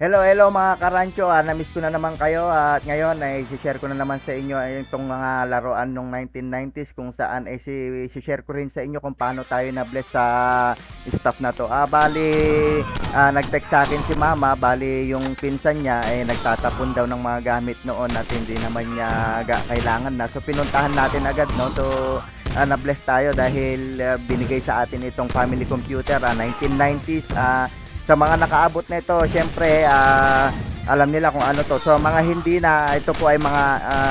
Hello, hello mga karancho. Na-miss ko na naman kayo at ngayon ay share ko na naman sa inyo itong mga laruan nung 1990s kung saan ay share ko rin sa inyo kung paano tayo na-bless sa stuff na to. Nag-text sa akin si Mama, bali yung pinsan niya ay nagtatapon daw ng mga gamit noon at hindi naman niya kailangan na. So pinuntahan natin agad no na-bless tayo dahil binigay sa atin itong family computer 1990s. Sa mga nakaabot na ito, syempre alam nila kung ano to. So mga hindi na, ito po ay mga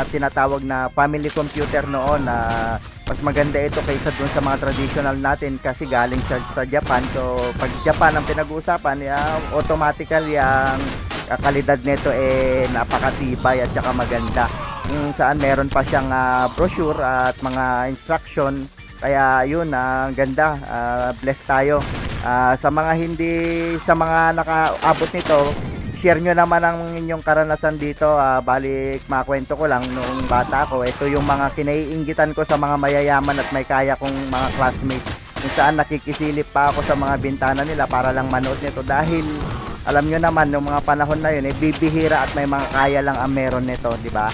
tinatawag na family computer noon. Mas maganda ito kaysa dun sa mga traditional natin kasi galing sa Japan. So pag Japan ang pinag-uusapan, automatically ang kalidad nito napakatibay at saka maganda. Kung saan meron pa siyang brochure at mga instruction. Kaya yun, ang ganda, bless tayo. Sa mga nakaabot nito, share nyo naman ang inyong karanasan dito. Balik makwento ko lang noong bata ko, ito yung mga kinaiinggitan ko sa mga mayayaman at may kaya kong mga classmates, kung saan nakikisilip pa ako sa mga bintana nila para lang manood nito dahil alam nyo naman noong mga panahon na yun bibihira at may mga kaya lang ang meron nito, di ba?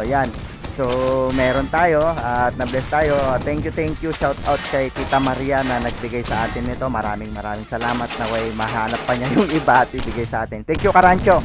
Yan. So, meron tayo at na-bless tayo. Thank you. Shout out kay Tita Maria na nagbigay sa atin nito. Maraming salamat na way mahanap pa niya yung iba at ibigay sa atin. Thank you, Karancho.